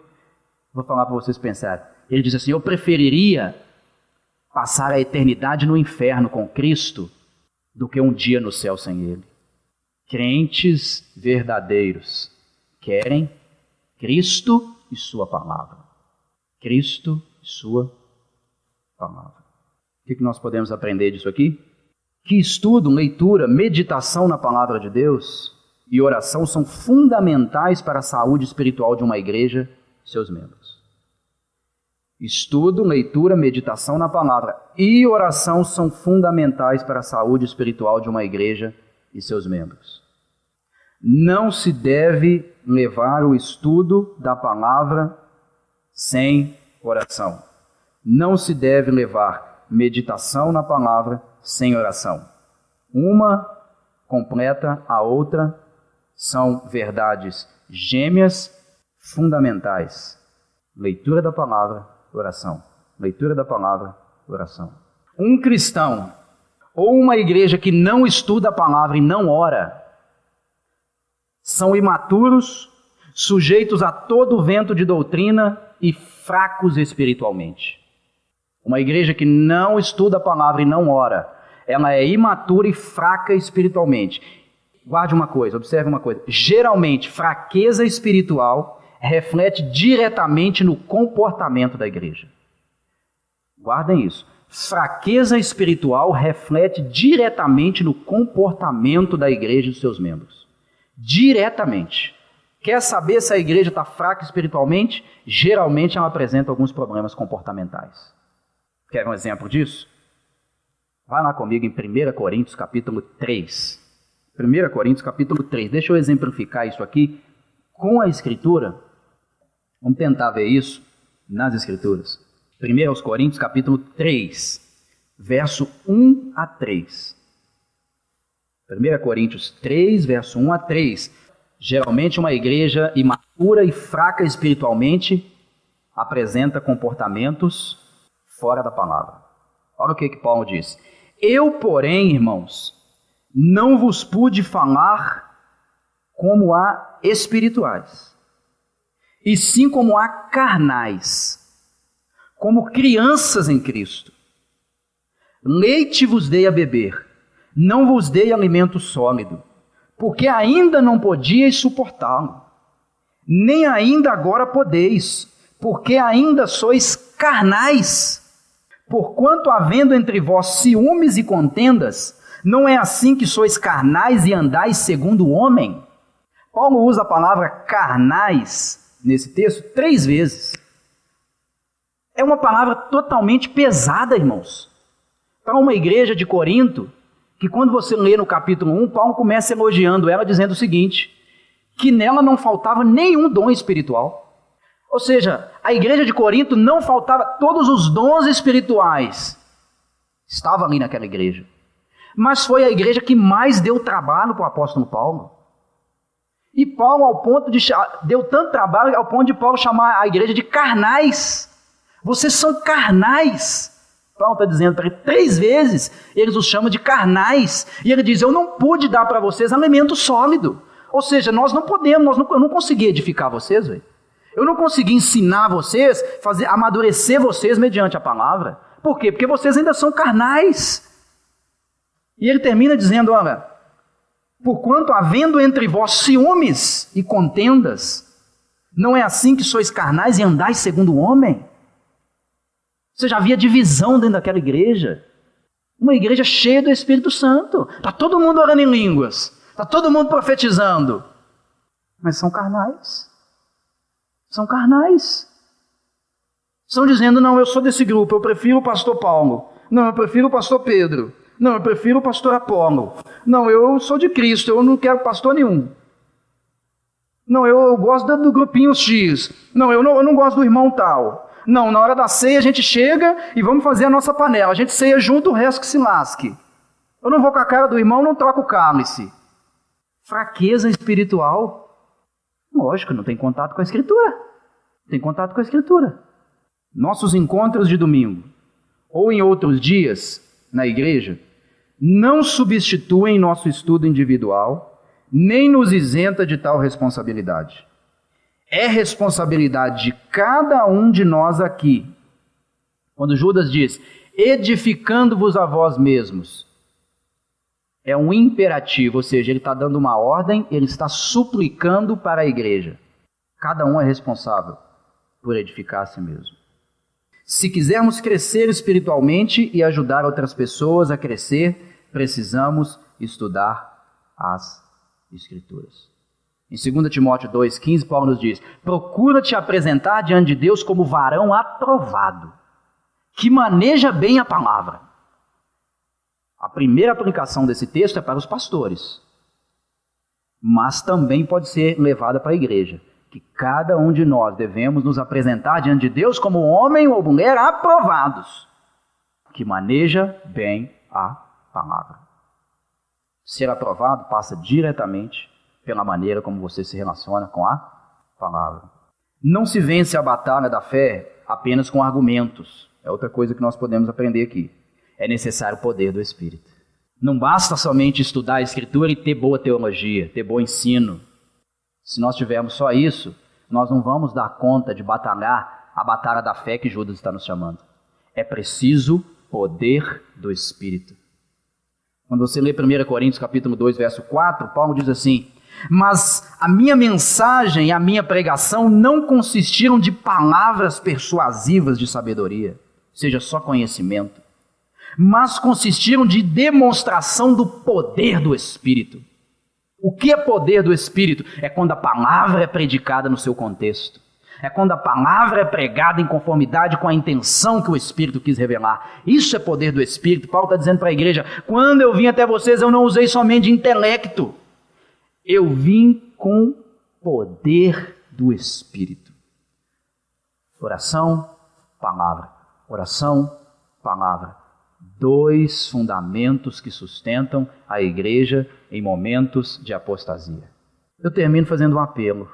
vou falar para vocês pensarem. Ele diz assim, eu preferiria passar a eternidade no inferno com Cristo do que um dia no céu sem Ele. Crentes verdadeiros querem Cristo e sua palavra. Cristo e sua palavra. O que nós podemos aprender disso aqui? Que estudo, leitura, meditação na palavra de Deus e oração são fundamentais para a saúde espiritual de uma igreja e seus membros. Estudo, leitura, meditação na palavra e oração são fundamentais para a saúde espiritual de uma igreja e seus membros. Não se deve levar o estudo da palavra sem oração. Não se deve levar meditação na palavra sem oração. Uma completa a outra, são verdades gêmeas fundamentais. Leitura da palavra, oração. Leitura da palavra, oração. Um cristão ou uma igreja que não estuda a palavra e não ora, são imaturos, sujeitos a todo vento de doutrina e fracos espiritualmente. Uma igreja que não estuda a palavra e não ora, ela é imatura e fraca espiritualmente. Guarde uma coisa, observe uma coisa. Geralmente, fraqueza espiritual reflete diretamente no comportamento da igreja. Guardem isso. Fraqueza espiritual reflete diretamente no comportamento da igreja e dos seus membros. Diretamente. Quer saber se a igreja está fraca espiritualmente? Geralmente ela apresenta alguns problemas comportamentais. Quer um exemplo disso? Vai lá comigo em 1 Coríntios capítulo 3. 1 Coríntios capítulo 3. Deixa eu exemplificar isso aqui com a Escritura. Vamos tentar ver isso nas Escrituras. 1 Coríntios capítulo 3, verso 1 a 3. 1 Coríntios 3, verso 1 a 3. Geralmente uma igreja imatura e fraca espiritualmente apresenta comportamentos fora da palavra. Olha o que Paulo diz. Eu, porém, irmãos, não vos pude falar como a espirituais, e sim como a carnais, como crianças em Cristo. Leite vos dei a beber, não vos dei alimento sólido, porque ainda não podíeis suportá-lo, nem ainda agora podeis, porque ainda sois carnais. Porquanto, havendo entre vós ciúmes e contendas, não é assim que sois carnais e andais segundo o homem? Paulo usa a palavra carnais nesse texto 3 vezes. É uma palavra totalmente pesada, irmãos. Para uma igreja de Corinto, que quando você lê no capítulo 1, Paulo começa elogiando ela, dizendo o seguinte, que nela não faltava nenhum dom espiritual. Ou seja, a igreja de Corinto não faltava, todos os dons espirituais estavam ali naquela igreja. Mas foi a igreja que mais deu trabalho para o apóstolo Paulo. E Paulo, deu tanto trabalho ao ponto de Paulo chamar a igreja de carnais. Vocês são carnais. Paulo está dizendo para ele 3 vezes, eles os chamam de carnais. E ele diz, eu não pude dar para vocês alimento sólido. Ou seja, nós não podemos, eu não consegui edificar vocês, velho. Eu não consegui ensinar vocês, amadurecer vocês mediante a palavra. Por quê? Porque vocês ainda são carnais. E ele termina dizendo, olha, porquanto havendo entre vós ciúmes e contendas, não é assim que sois carnais e andais segundo o homem? Você já havia divisão dentro daquela igreja. Uma igreja cheia do Espírito Santo. Está todo mundo orando em línguas. Está todo mundo profetizando. Mas são carnais. São carnais. Estão dizendo, não, eu sou desse grupo, eu prefiro o pastor Paulo. Não, eu prefiro o pastor Pedro. Não, eu prefiro o pastor Apolo. Não, eu sou de Cristo, eu não quero pastor nenhum. Não, eu gosto do grupinho X. Não, eu não gosto do irmão tal. Não, na hora da ceia a gente chega e vamos fazer a nossa panela. A gente ceia junto, o resto que se lasque. Eu não vou com a cara do irmão, não troco o cálice. Fraqueza espiritual. Lógico, não tem contato com a Escritura. Tem contato com a Escritura. Nossos encontros de domingo, ou em outros dias, na igreja, não substituem nosso estudo individual, nem nos isenta de tal responsabilidade. É responsabilidade de cada um de nós aqui. Quando Judas diz, edificando-vos a vós mesmos, é um imperativo, ou seja, ele está dando uma ordem, ele está suplicando para a igreja. Cada um é responsável por edificar a si mesmo. Se quisermos crescer espiritualmente e ajudar outras pessoas a crescer, precisamos estudar as Escrituras. Em 2 Timóteo 2,15, Paulo nos diz, procura te apresentar diante de Deus como varão aprovado, que maneja bem a palavra. A primeira aplicação desse texto é para os pastores, mas também pode ser levada para a igreja, que cada um de nós devemos nos apresentar diante de Deus como homem ou mulher aprovados, que maneja bem a palavra. Ser aprovado passa diretamente pela maneira como você se relaciona com a palavra. Não se vence a batalha da fé apenas com argumentos. É outra coisa que nós podemos aprender aqui. É necessário o poder do Espírito. Não basta somente estudar a Escritura e ter boa teologia, ter bom ensino. Se nós tivermos só isso, nós não vamos dar conta de batalhar a batalha da fé que Judas está nos chamando. É preciso poder do Espírito. Quando você lê 1 Coríntios capítulo 2, verso 4, Paulo diz assim, mas a minha mensagem e a minha pregação não consistiram de palavras persuasivas de sabedoria, seja só conhecimento, mas consistiram de demonstração do poder do Espírito. O que é poder do Espírito? É quando a palavra é predicada no seu contexto. É quando a palavra é pregada em conformidade com a intenção que o Espírito quis revelar. Isso é poder do Espírito. Paulo está dizendo para a igreja, quando eu vim até vocês, eu não usei somente de intelecto. Eu vim com poder do Espírito. Oração, palavra. Oração, palavra. 2 fundamentos que sustentam a igreja em momentos de apostasia. Eu termino fazendo um apelo.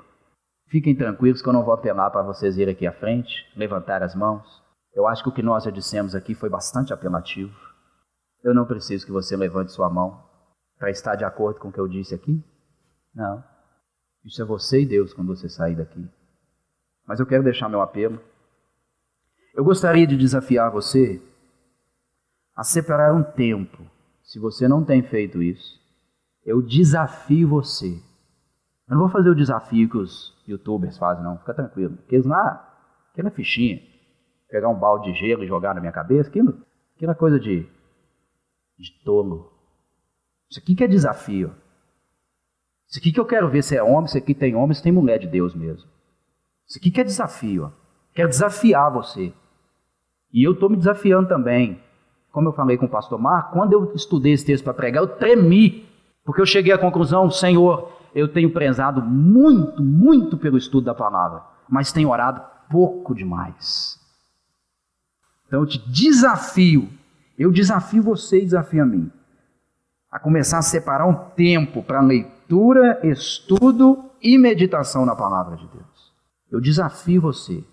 Fiquem tranquilos que eu não vou apelar para vocês irem aqui à frente, levantar as mãos. Eu acho que o que nós já dissemos aqui foi bastante apelativo. Eu não preciso que você levante sua mão para estar de acordo com o que eu disse aqui? Não. Isso é você e Deus quando você sair daqui. Mas eu quero deixar meu apelo. Eu gostaria de desafiar você a separar um tempo. Se você não tem feito isso, eu desafio você. Eu não vou fazer o desafio que os youtubers fazem, não. Fica tranquilo. Aquela fichinha, pegar um balde de gelo e jogar na minha cabeça, aquilo é coisa de tolo. Isso aqui que é desafio. Isso aqui que eu quero ver se é homem, se aqui tem homem, se tem mulher de Deus mesmo. Isso aqui que é desafio. Quero desafiar você. E eu estou me desafiando também. Como eu falei com o pastor Marco, quando eu estudei esse texto para pregar, eu tremi. Porque eu cheguei à conclusão, Senhor, eu tenho prezado muito, muito pelo estudo da palavra, mas tenho orado pouco demais. Então eu te desafio, eu desafio você e desafio a mim, a começar a separar um tempo para leitura, estudo e meditação na palavra de Deus. Eu desafio você.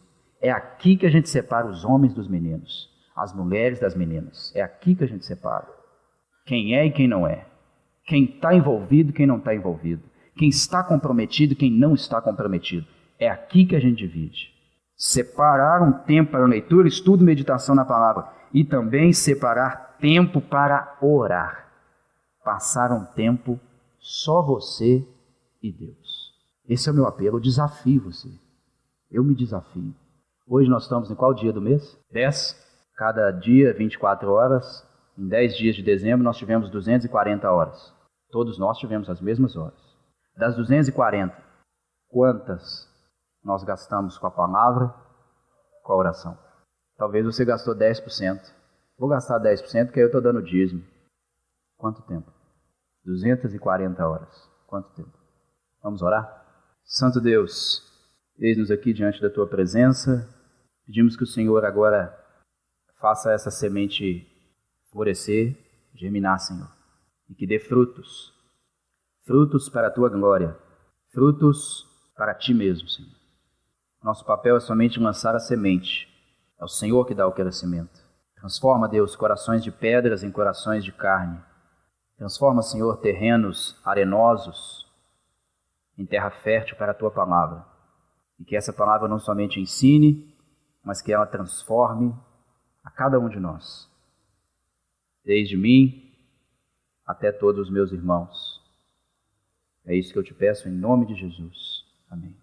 É aqui que a gente separa os homens dos meninos, as mulheres das meninas. É aqui que a gente separa. Quem é e quem não é. Quem está envolvido e quem não está envolvido. Quem está comprometido e quem não está comprometido. É aqui que a gente divide. Separar um tempo para leitura, estudo e meditação na palavra. E também separar tempo para orar. Passar um tempo só você e Deus. Esse é o meu apelo, eu desafio você. Eu me desafio. Hoje nós estamos em qual dia do mês? 10. Cada dia, 24 horas. Em 10 dias de dezembro nós tivemos 240 horas. Todos nós tivemos as mesmas horas. Das 240, quantas nós gastamos com a palavra, com a oração? Talvez você gastou 10%. Vou gastar 10% porque aí eu estou dando dízimo. Quanto tempo? 240 horas. Quanto tempo? Vamos orar? Santo Deus, eis-nos aqui diante da Tua presença. Pedimos que o Senhor agora faça essa semente florescer, germinar, Senhor. E que dê frutos. Frutos para a Tua glória. Frutos para Ti mesmo, Senhor. Nosso papel é somente lançar a semente. É o Senhor que dá o crescimento. Transforma, Deus, corações de pedras em corações de carne. Transforma, Senhor, terrenos arenosos em terra fértil para a Tua palavra. E que essa palavra não somente ensine, mas que ela transforme a cada um de nós. Desde mim até todos os meus irmãos. É isso que eu te peço em nome de Jesus. Amém.